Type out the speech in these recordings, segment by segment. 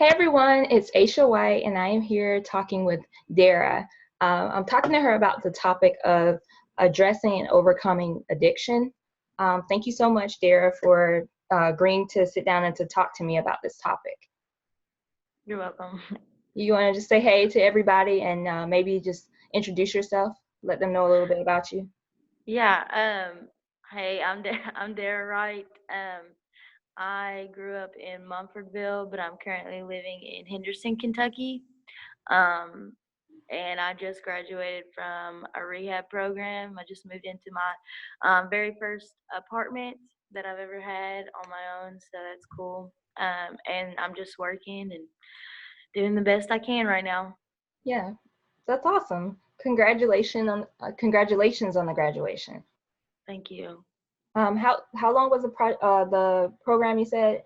Hey everyone, it's Aisha White, and I am here talking with Dara. I'm talking to her about the topic of addressing and overcoming addiction. Thank you so much, Dara, for agreeing to sit down and to talk to me about this topic. You're welcome. You want to just say hey to everybody and maybe just introduce yourself, let them know a little bit about you? Yeah, hey, I'm Dara Wright. I grew up in Mumfordville, but I'm currently living in Henderson, Kentucky. Um, and I just graduated from a rehab program. I just moved into my very first apartment that I've ever had on my own, so that's cool. And I'm just working and doing the best I can right now. Yeah, that's awesome. Congratulations on the graduation. Thank you. How long was the program you said?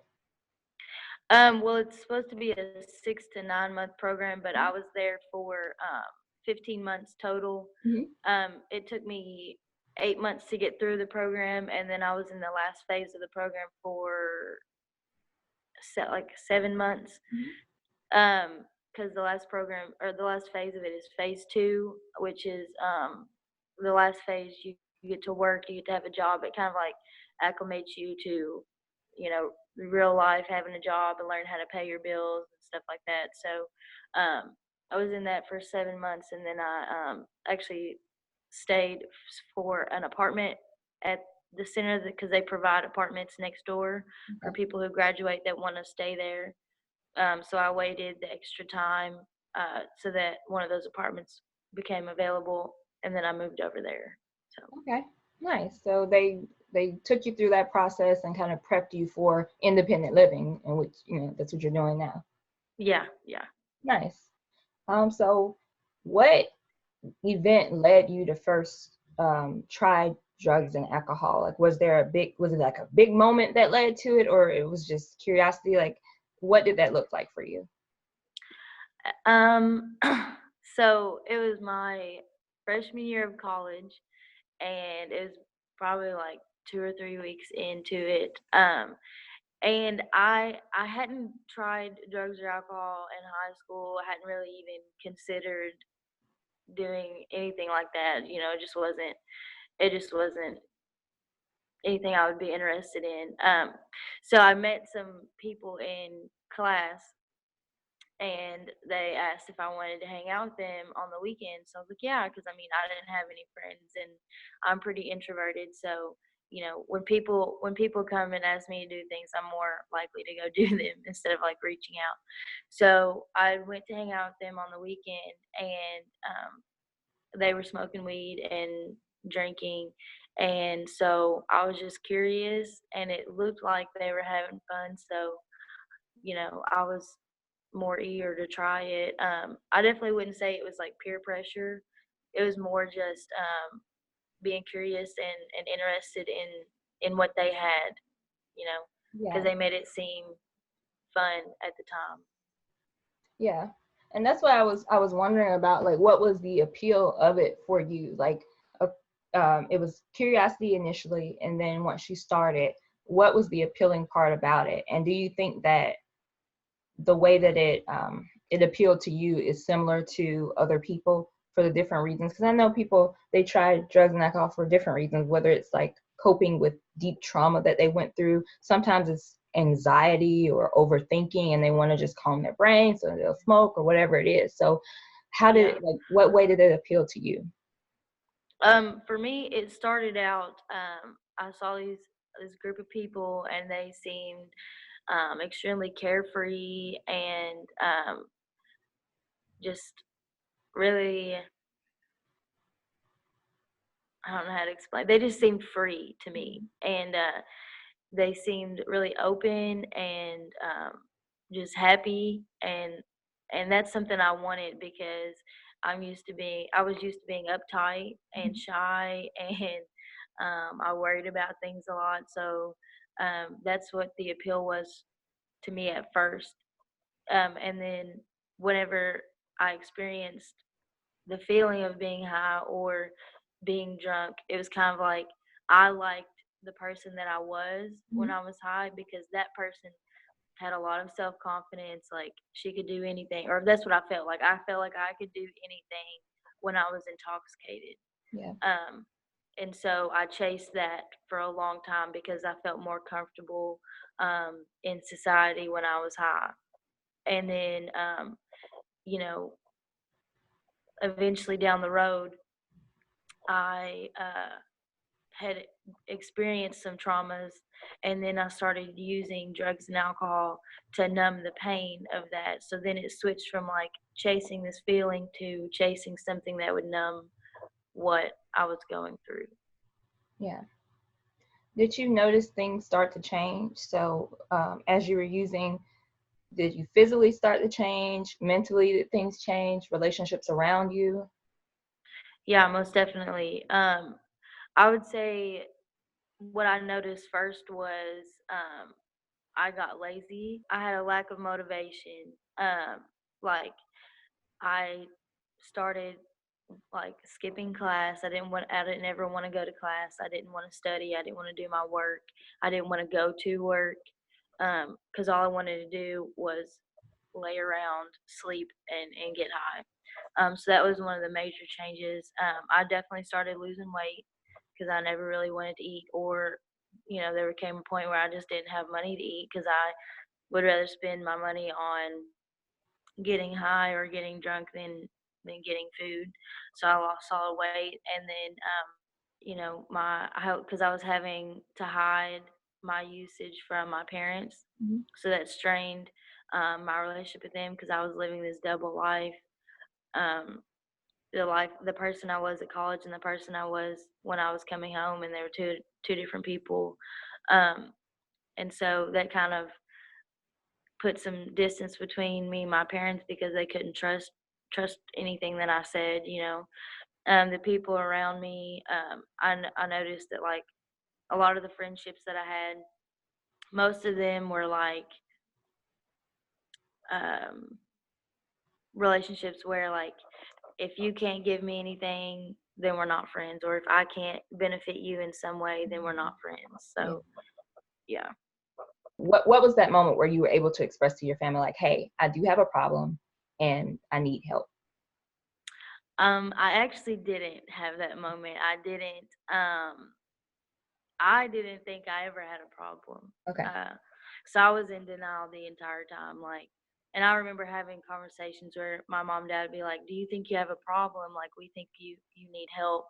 Well, it's supposed to be a 6 to 9 month program, but I was there for 15 months total. Mhm. It took me 8 months to get through the program, and then I was in the last phase of the program for like 7 months. Because the last program or the last phase of it is phase two, which is the last phase. You get to work, you get to have a job. It kind of like acclimates you to, real life, having a job and learn how to pay your bills and stuff like that. So I was in that for 7 months, and then I actually stayed for an apartment at the center because they provide apartments next door for Okay. people who graduate that want to stay there. So I waited the extra time so that one of those apartments became available, and then I moved over there. So Okay. Nice. So they took you through that process and kind of prepped you for independent living, in which that's what you're doing now. yeah, yeah. Nice. So what event led you to first try drugs and alcohol? Like, was it like a big moment that led to it, or it was just curiosity? Like, what did that look like for you? Um, so it was my freshman year of college, and it was probably like 2 or 3 weeks into it. And I hadn't tried drugs or alcohol in high school. I hadn't really even considered doing anything like that. It just wasn't anything I would be interested in. So I met some people in class, and they asked if I wanted to hang out with them on the weekends. So I was like, yeah, because I didn't have any friends, and I'm pretty introverted. So when people come and ask me to do things, I'm more likely to go do them instead of like reaching out. So I went to hang out with them on the weekend, and they were smoking weed and drinking. And so I was just curious, and it looked like they were having fun. So, I was more eager to try it. I definitely wouldn't say it was like peer pressure. It was more just being curious and interested in what they had, because Yeah. they made it seem fun at the time. Yeah. And that's what I was wondering about, like, what was the appeal of it for you? Like, uh, it was curiosity initially, and then once you started, what was the appealing part about it? And do you think that the way that it appealed to you is similar to other people for the different reasons? Because I know people, they try drugs and alcohol for different reasons, whether it's like coping with deep trauma that they went through. Sometimes it's anxiety or overthinking, and they want to just calm their brain, so they'll smoke or whatever it is. So Yeah. what way did it appeal to you? For me, it started out. I saw this group of people, and they seemed extremely carefree and just really, I don't know how to explain. They just seemed free to me, and they seemed really open and just happy, and that's something I wanted because I was used to being uptight and shy, and I worried about things a lot. So that's what the appeal was to me at first. And then whenever I experienced the feeling of being high or being drunk, it was kind of like I liked the person that I was when Mhm. I was high because that person had a lot of self-confidence, like she could do anything, or that's what I felt like. I felt like I could do anything when I was intoxicated. Yeah. Um, and so I chased that for a long time because I felt more comfortable in society when I was high. And then, you know, eventually down the road, I had experienced some traumas, and then I started using drugs and alcohol to numb the pain of that. So then it switched from like chasing this feeling to chasing something that would numb what I was going through. Yeah. Did you notice things start to change? So as you were using, did you physically start to change? Mentally, did things change? Relationships around you? Yeah, most definitely. I would say what I noticed first was I got lazy. I had a lack of motivation. Like I started like skipping class. I didn't ever want to go to class. I didn't want to study. I didn't want to do my work. I didn't want to go to work. Cuz all I wanted to do was lay around, sleep and get high. So that was one of the major changes. I definitely started losing weight because I never really wanted to eat, or there came a point where I just didn't have money to eat because I would rather spend my money on getting high or getting drunk than getting food. So I lost solid weight, and then my because I was having to hide my usage from my parents, Mhm. so that strained my relationship with them because I was living this double life. Um, the person I was at college and the person I was when I was coming home, and they were two different people. Um, and so that kind of put some distance between me and my parents because they couldn't trust anything that I said. The people around me, I noticed that like a lot of the friendships that I had, most of them were like um, relationships where like if you can't give me anything, then we're not friends, or if I can't benefit you in some way, then we're not friends. Yeah. So yeah. What was that moment where you were able to express to your family, like, hey, I do have a problem and I need help? I actually didn't have that moment. I didn't think I ever had a problem. Okay. Uh, so I was in denial the entire time. Like, and I remember having conversations where my mom and dad would be like, "Do you think you have a problem? Like, we think you need help."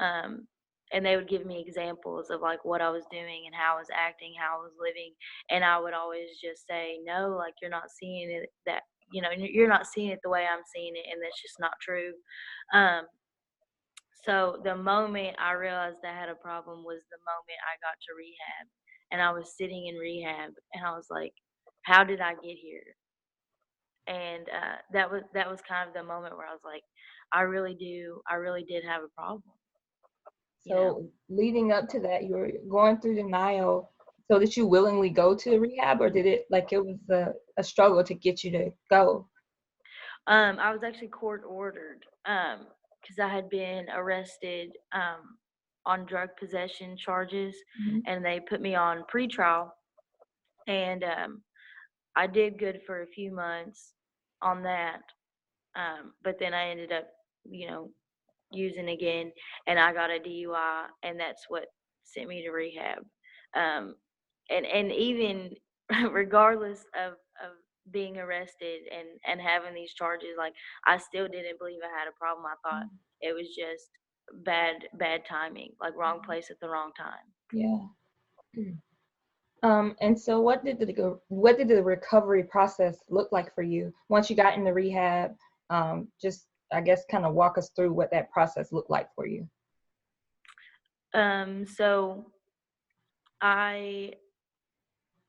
Um, and they would give me examples of like what I was doing and how I was acting, how I was living, and I would always just say, "No, like you're not seeing it that you're not seeing it the way I'm seeing it, and that's just not true." Um, so the moment I realized I had a problem was the moment I got to rehab, and I was sitting in rehab, and I was like, "How did I get here?" And that was kind of the moment where I was like, I really did have a problem, you know. So leading up to that, you were going through denial. So did you willingly go to rehab, or did it like it was a struggle to get you to go? I was actually court ordered because I had been arrested on drug possession charges, Mhm. and they put me on pretrial, and I did good for a few months on that, but then I ended up, you know, using again, and I got a DUI, and that's what sent me to rehab. Um, and even regardless of being arrested and having these charges, like I still didn't believe I had a problem. I thought it was just bad timing, like wrong place at the wrong time. Yeah. And so what did the recovery process look like for you once you got into rehab? Just I guess kind of walk us through what that process looked like for you. So I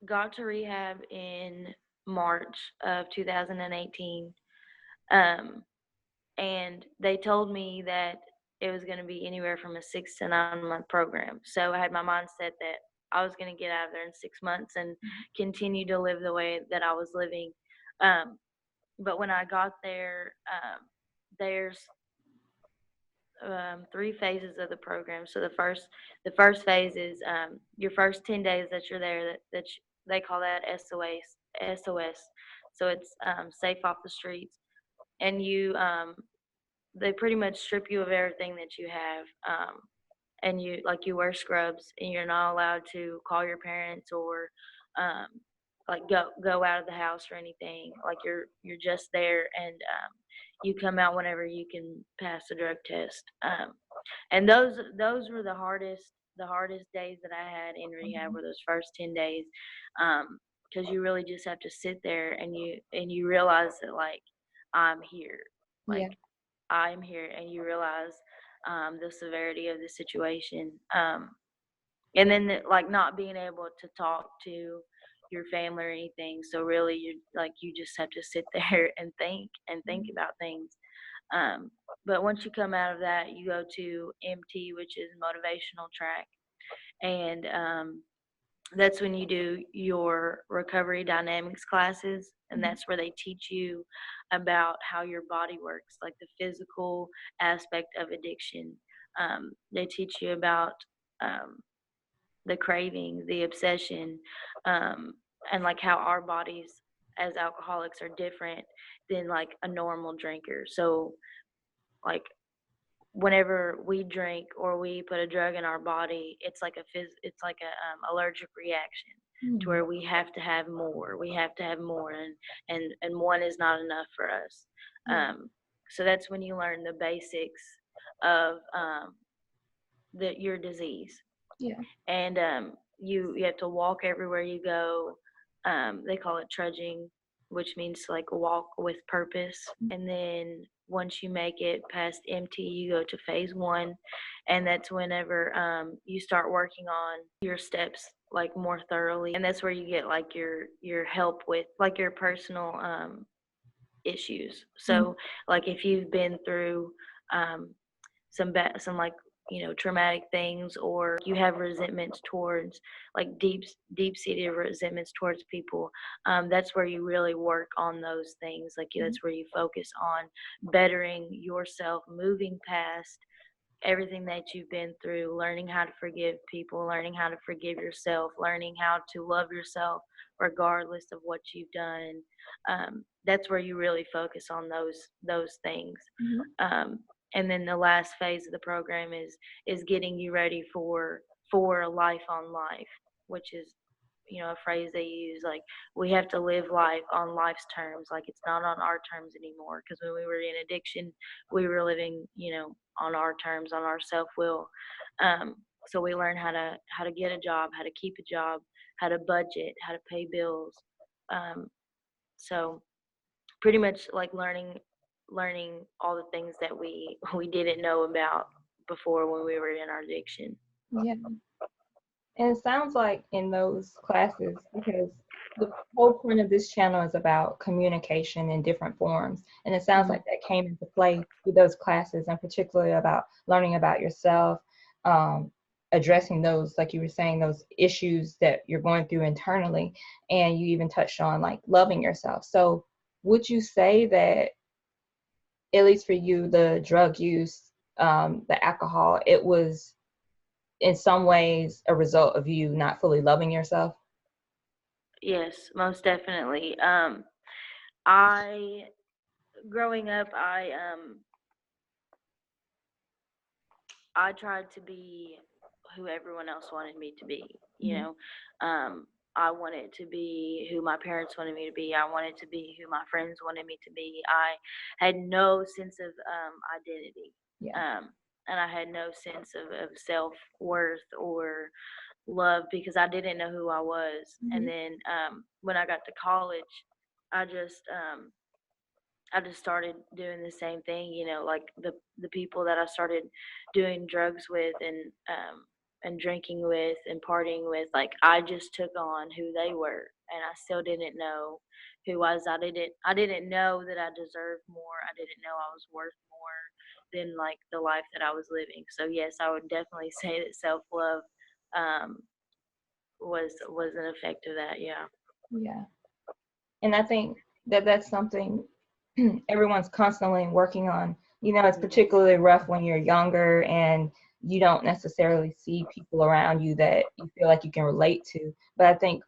got to rehab in March of 2018. Um, and they told me that it was going to be anywhere from a 6 to 9 month program. So I had my mindset that I was going to get out of there in 6 months and continue to live the way that I was living. Um, but when I got there, there's three phases of the program. So the first phase is your first 10 days that you're there. They call that SOAs. SOS, so it's safe off the streets, and they pretty much strip you of everything that you have. And you wear scrubs, and you're not allowed to call your parents or um, like go out of the house or anything. Like you're just there, and you come out whenever you can pass the drug test. And those were the hardest days that I had in rehab, Mhm. were those first 10 days, because you really just have to sit there, and you realize that, like, I'm here, like Yeah. I'm here, and you realize the severity of the situation. And then like not being able to talk to your family or anything. So really, you just have to sit there and think Mhm. about things. Um, but once you come out of that, you go to MT, which is motivational track, and that's when you do your recovery dynamics classes, and Mhm. that's where they teach you about how your body works, like the physical aspect of addiction. They teach you about um, the craving, the obsession, um, and like how our bodies as alcoholics are different than like a normal drinker. So like whenever we drink or we put a drug in our body, it's like a allergic reaction to Mhm. where we have to have more. We have to have more, and one is not enough for us. Yeah. Um, so that's when you learn the basics of your disease, Yeah. and you have to walk everywhere you go. They call it trudging, which means to like walk with purpose. And then once you make it past MT, you go to phase one, and that's whenever you start working on your steps like more thoroughly, and that's where you get like your help with like your personal issues. Mhm. So like if you've been through um, some like traumatic things, or you have resentments towards like deep seated resentments towards people, that's where you really work on those things. Like Mhm. that's where you focus on bettering yourself, moving past everything that you've been through, learning how to forgive people, learning how to forgive yourself, learning how to love yourself regardless of what you've done. That's where you really focus on those things. Mhm. um, and then the last phase of the program is getting you ready for a life on life, which is a phrase they use, like we have to live life on life's terms, like it's not on our terms anymore, because when we were in addiction, we were living on our terms, on our self-will. So we learn how to get a job, how to keep a job, how to budget, how to pay bills. Um, so pretty much like learning all the things that we didn't know about before when we were in our addiction. Yeah. And it sounds like in those classes, because the whole point of this channel is about communication in different forms. And it sounds Mhm. like that came into play with those classes, and particularly about learning about yourself, um, addressing those, like you were saying, those issues that you're going through internally. And you even touched on like loving yourself. So would you say that, at least for you, the drug use, the alcohol, it was in some ways a result of you not fully loving yourself? Yes, most definitely. I Growing up, I tried to be who everyone else wanted me to be. Mhm. I wanted to be who my parents wanted me to be. I wanted to be who my friends wanted me to be. I had no sense of identity, Yeah. um, and I had no sense of self worth or love, because I didn't know who I was. And Mhm. then when I got to college, I just um, I just started doing the same thing, like the people that I started doing drugs with, and drinking with and partying with, like I just took on who they were, and I still didn't know who was. I didn't know that I deserved more. I didn't know I was worth more than like the life that I was living. So yes, I would definitely say that self-love um was an effect of that, yeah. Yeah. And I think that that's something everyone's constantly working on. It's Mhm. particularly rough when you're younger and you don't necessarily see people around you that you feel like you can relate to. But I think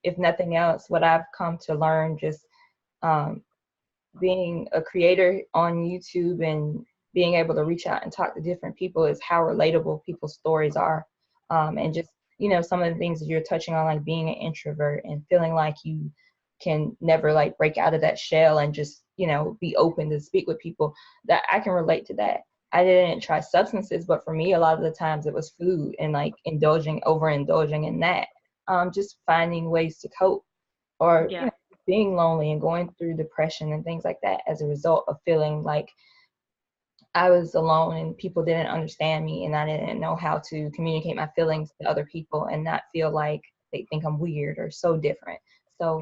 if nothing else, what I've come to learn just um, being a creator on YouTube and being able to reach out and talk to different people is how relatable people's stories are. And just, some of the things that you're touching on, like being an introvert and feeling like you can never like break out of that shell and just, be open to speak with people, that I can relate to that. I didn't try substances, but for me, a lot of the times it was food and like overindulging in that. Just finding ways to cope or, Yeah. being lonely and going through depression and things like that as a result of feeling like I was alone and people didn't understand me and I didn't know how to communicate my feelings to other people and not feel like they think I'm weird or so different. So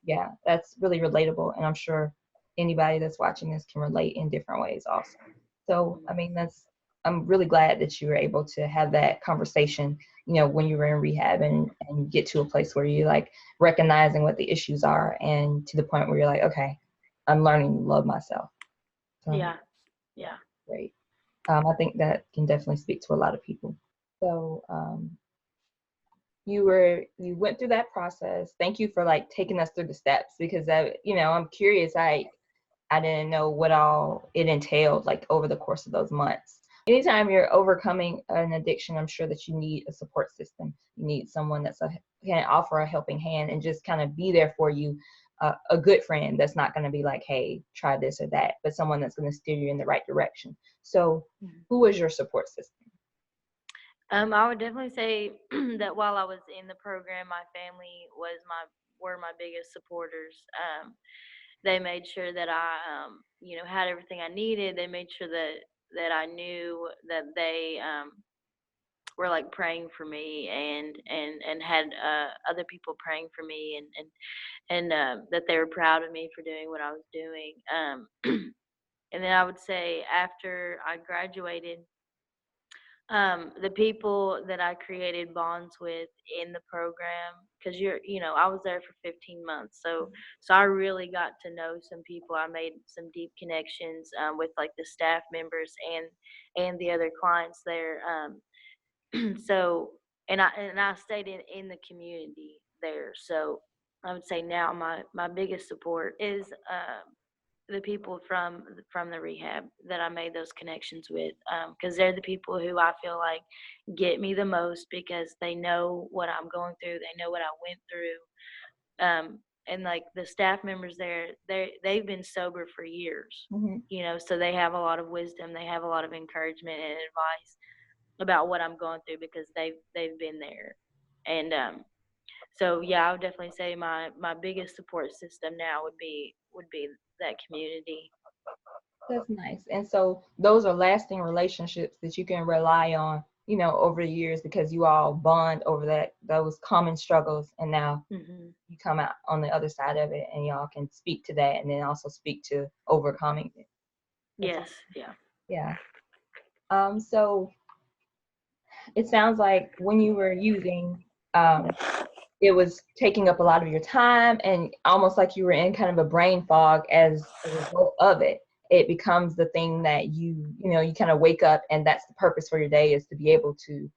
Yeah. that's really relatable. And I'm sure anybody that's watching this can relate in different ways also. So, I mean, I'm really glad that you were able to have that conversation, when you were in rehab and get to a place where you're like recognizing what the issues are and to the point where you're like, okay, I'm learning to love myself. So, Yeah. Yeah. great. I think that can definitely speak to a lot of people. So, you went through that process. Thank you for like taking us through the steps because I'm curious. I didn't know what all it entailed like over the course of those months. Anytime you're overcoming an addiction, I'm sure that you need a support system. You need someone can offer a helping hand and just kind of be there for you. A good friend that's not going to be like, hey, try this or that, but someone that's going to steer you in the right direction. So, who was your support system? I would definitely say that while I was in the program, my family were my biggest supporters. They made sure that I, had everything I needed. They made sure that I knew that they were like praying for me and had other people praying for me and that they were proud of me for doing what I was doing. And then I would say after I graduated, the people that I created bonds with in the program, because I was there for 15 months, so I really got to know some people. I made some deep connections with like the staff members and the other clients there. So and I stayed in the community there. So I would say now my biggest support is the people from the rehab that I made those connections with, because they're the people who I feel like get me the most because they know what I'm going through, they know what I went through, and like the staff members there, they've been sober for years, Mm-hmm. so they have a lot of wisdom, they have a lot of encouragement and advice about what I'm going through because they've been there, and so yeah, I would definitely say my biggest support system now would be that community. That's nice. And so those are lasting relationships that you can rely on, over the years because you all bond over those common struggles and now Hmm. you come out on the other side of it and y'all can speak to that and then also speak to overcoming it. That's Yes, yeah. yeah. So it sounds like when you were using, um, it was taking up a lot of your time and almost like you were in kind of a brain fog as a result of it. It becomes the thing that you kind of wake up and that's the purpose for your day is to be able to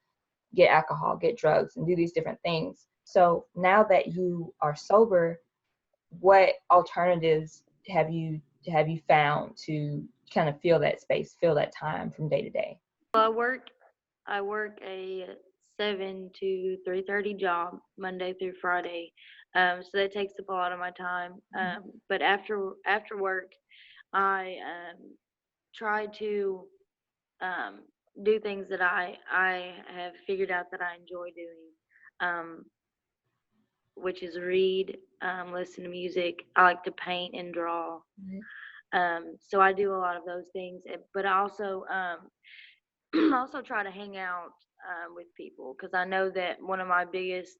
get alcohol, get drugs, and do these different things. So now that you are sober, what alternatives have you found to kind of fill that space, fill that time from day to day? Well, I work a 7 to 3:30 job Monday through Friday, so that takes up a lot of my time. But after work, I try to um, do things that I have figured out that I enjoy doing, um, which is read, listen to music. I like to paint and draw. Mhm. So I do a lot of those things, but I also also try to hang out with people because I know that one of my biggest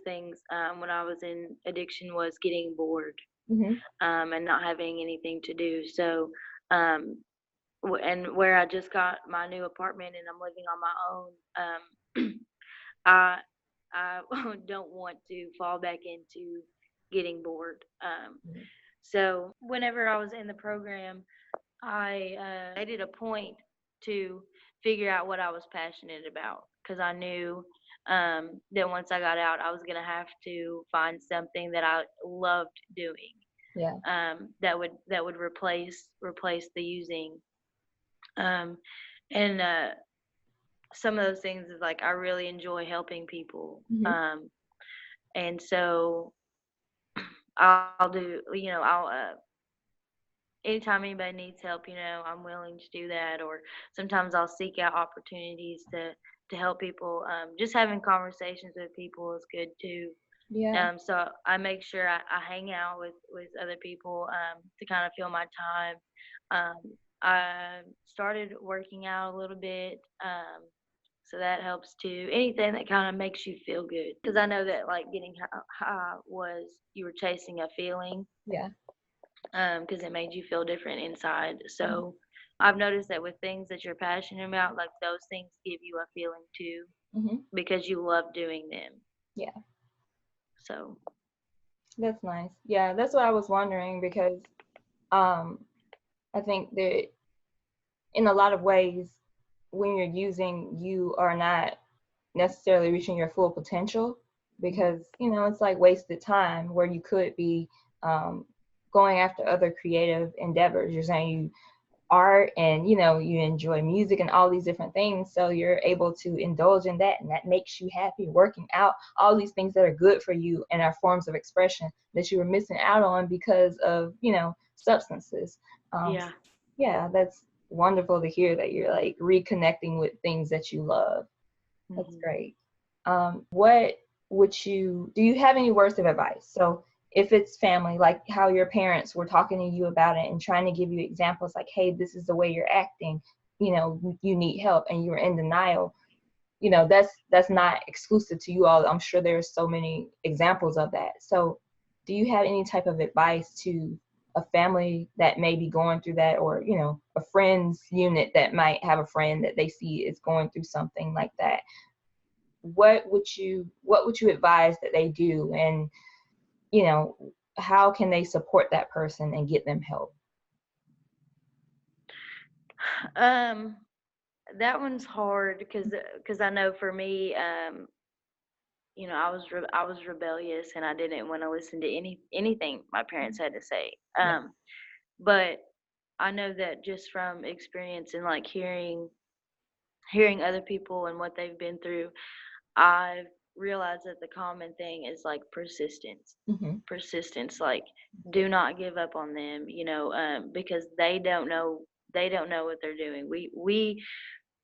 things when I was in addiction was getting bored Mhm. and not having anything to do. So um, and where I just got my new apartment and I'm living on my own, I I don't want to fall back into getting bored. Mhm. So whenever I was in the program, I made it a point to figure out what I was passionate about because I knew Then once I got out, I was gonna have to find something that I loved doing. Yeah. That would replace the using. Um, and some of those things is like I really enjoy helping people. Hmm. And so I'll do, I'll anytime anybody needs help, I'm willing to do that. Or sometimes I'll seek out opportunities to help people. Just having conversations with people is good too. Yeah. So I make sure I hang out with other people to kind of fill my time. I started working out a little bit, so that helps too. Anything that kind of makes you feel good, because I know that like getting high was you were chasing a feeling, Yeah. because it made you feel different inside. Mhm. So I've noticed that with things that you're passionate about, like those things give you a feeling too, Hmm. because you love doing them. Yeah. So That's nice. Yeah, that's what I was wondering because um I think that in a lot of ways, when you're using, you are not necessarily reaching your full potential because, it's like wasted time where you could be um, going after other creative endeavors. You're saying you art and, you enjoy music and all these different things. So you're able to indulge in that and that makes you happy, working out, all these things that are good for you and are forms of expression that you were missing out on because of, substances. Um, yeah. yeah, that's wonderful to hear that you're like reconnecting with things that you love. That's Hmm. great. What do you have any words of advice? So if it's family, like how your parents were talking to you about it and trying to give you examples like, hey, this is the way you're acting, you need help and you're in denial, that's not exclusive to you all. I'm sure there's so many examples of that. So do you have any type of advice to a family that may be going through that, or a friend's unit that might have a friend that they see is going through something like that? What would you advise that they do, and you know how can they support that person and get them help? Um, that one's hard because I know for me, I was rebellious and I didn't want to listen to anything my parents had to say. Yeah. But I know that just from experience and like hearing other people and what they've been through, I've realized that the common thing is like persistence. Hmm. Persistence, like do not give up on them, because they don't know what they're doing.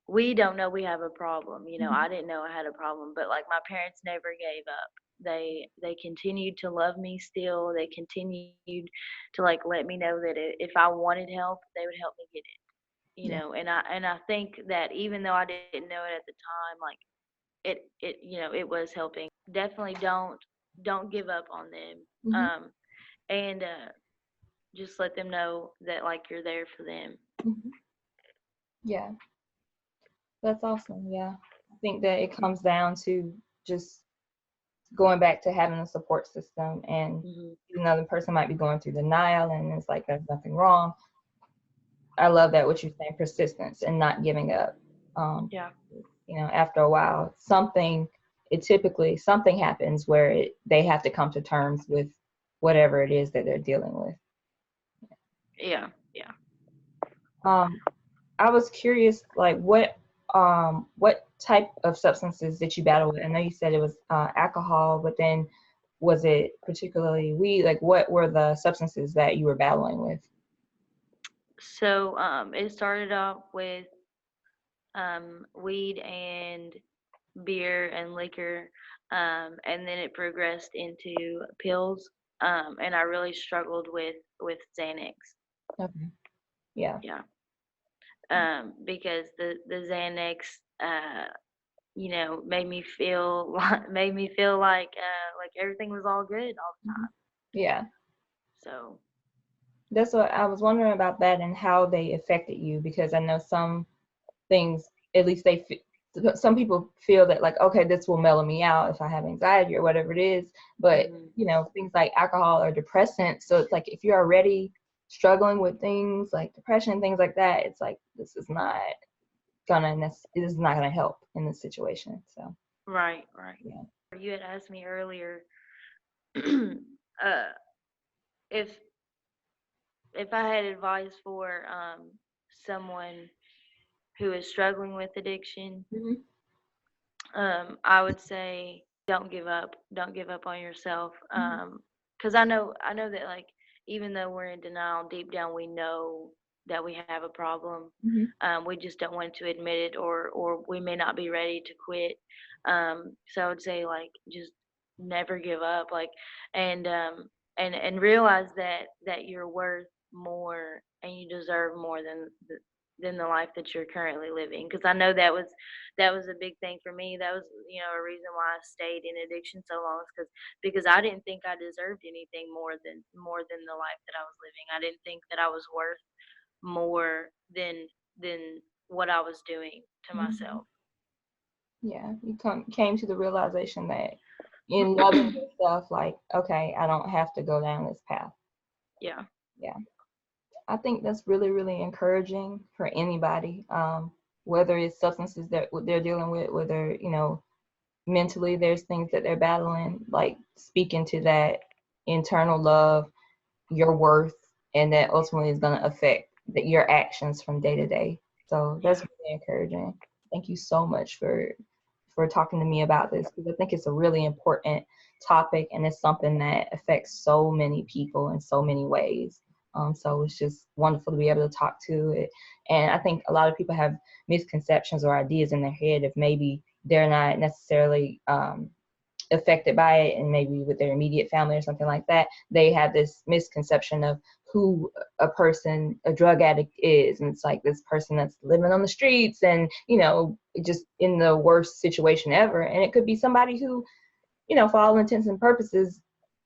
We don't know we have a problem. Hmm. I didn't know I had a problem, but like my parents never gave up. They continued to love me still. They continued to like let me know that if I wanted help, they would help me get it. Yeah. And I think that even though I didn't know it at the time, like it was helping. Definitely don't give up on them. Hmm. And just let them know that like you're there for them. Hmm. Yeah, that's awesome. Yeah, I think that it comes down to just going back to having a support system, and Hmm. another person might be going through denial and it's like there's nothing wrong. I love that what you're saying, persistence and not giving up. um, Yeah. After a while, something happens where they have to come to terms with whatever it is that they're dealing with. Yeah. Yeah. Um, I was curious, like what type of substances did you battle with? I know you said it was alcohol, but then was it particularly weed? Like what were the substances that you were battling with? So it started off with weed and beer and liquor, and then it progressed into pills. And I really struggled with Xanax. Okay. Yeah. Yeah. Because the Xanax, made me feel like everything was all good all the Mhm. time. Yeah. So That's what I was wondering about, that and how they affected you, because I know some things, at least some people feel that like, okay, this will mellow me out if I have anxiety or whatever it is. But mhm. things like alcohol or depressants, so it's like if you're already struggling with things like depression, things like that, it's like this is not gonna help in this situation. So Right, right. Yeah. You had asked me earlier, uh, if I had advice for someone who is struggling with addiction, Hmm. I would say don't give up. Don't give up on yourself. Hmm. 'Cause I know that like even though we're in denial, deep down we know that we have a problem. Hmm. We just don't want to admit it, or we may not be ready to quit. So I would say like just never give up. Like and realize that you're worth more and you deserve more than the life that you're currently living. Because I know that was a big thing for me. That was, a reason why I stayed in addiction so long, is because I didn't think I deserved anything more than the life that I was living. I didn't think that I was worth more than what I was doing to Hmm. myself. Yeah, you came to the realization that in loving yourself, like, okay, I don't have to go down this path. Yeah. Yeah, I think that's really, really encouraging for anybody, whether it's substances that they're dealing with, whether, mentally there's things that they're battling, like speaking to that internal love, your worth, and that ultimately is going to affect your actions from day to day. So that's Yeah. really encouraging. Thank you so much for talking to me about this, because I think it's a really important topic and it's something that affects so many people in so many ways. So it's just wonderful to be able to talk to it. And I think a lot of people have misconceptions or ideas in their head if maybe they're not necessarily affected by it, and maybe with their immediate family or something like that, they have this misconception of who a drug addict is, and it's like this person that's living on the streets and just in the worst situation ever. And it could be somebody who, for all intents and purposes,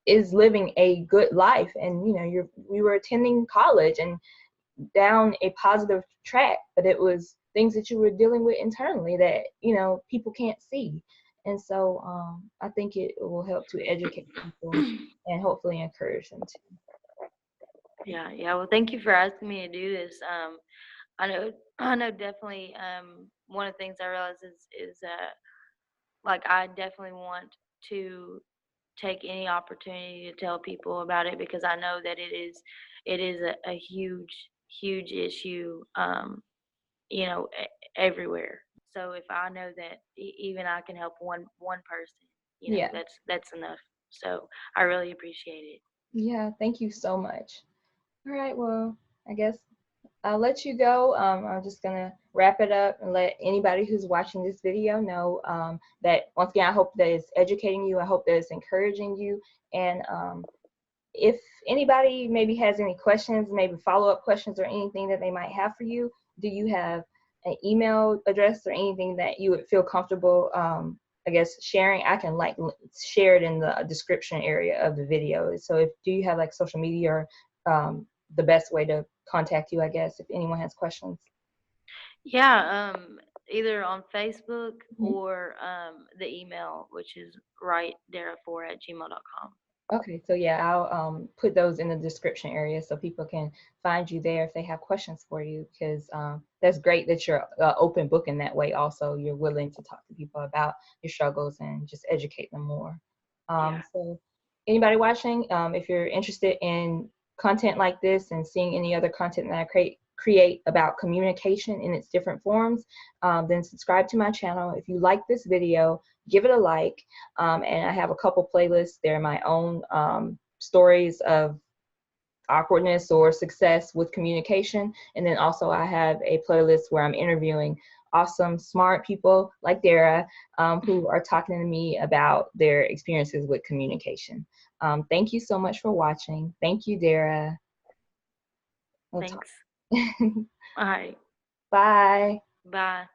is living a good life, and we were attending college and down a positive track, but it was things that you were dealing with internally that people can't see. And so I think it will help to educate people and hopefully encourage them to. Yeah, yeah. Well, thank you for asking me to do this. I know, I know, definitely. One of the things I realize is like I definitely want to take any opportunity to tell people about it, because I know that it is a huge issue. Everywhere. So if I know that even I can help one person, Yeah. that's enough. So I really appreciate it. Yeah, thank you so much. All right, well, I guess I'll let you go. I'm just gonna wrap it up and let anybody who's watching this video know that, once again, I hope that it's educating you. I hope that it's encouraging you. And if anybody maybe has any questions, maybe follow-up questions or anything that they might have for you, do you have an email address or anything that you would feel comfortable, I guess, sharing? I can share it in the description area of the video. So do you have like social media or the best way to contact you, I guess, if anyone has questions? Yeah, either on Facebook Mhm. or the email, which is wrightdara4@gmail.com. Okay, so yeah, I'll put those in the description area so people can find you there if they have questions for you, because that's great that you're open book in that way. Also, you're willing to talk to people about your struggles and just educate them more. Yeah. So anybody watching, if you're interested in content like this and seeing any other content that I create about communication in its different forms, then subscribe to my channel. If you like this video, give it a like. And I have a couple playlists. They're my own stories of awkwardness or success with communication. And then also I have a playlist where I'm interviewing awesome, smart people like Dara, who are talking to me about their experiences with communication. Thank you so much for watching. Thank you, Dara. We'll talk. Thanks. All right. Bye. Bye.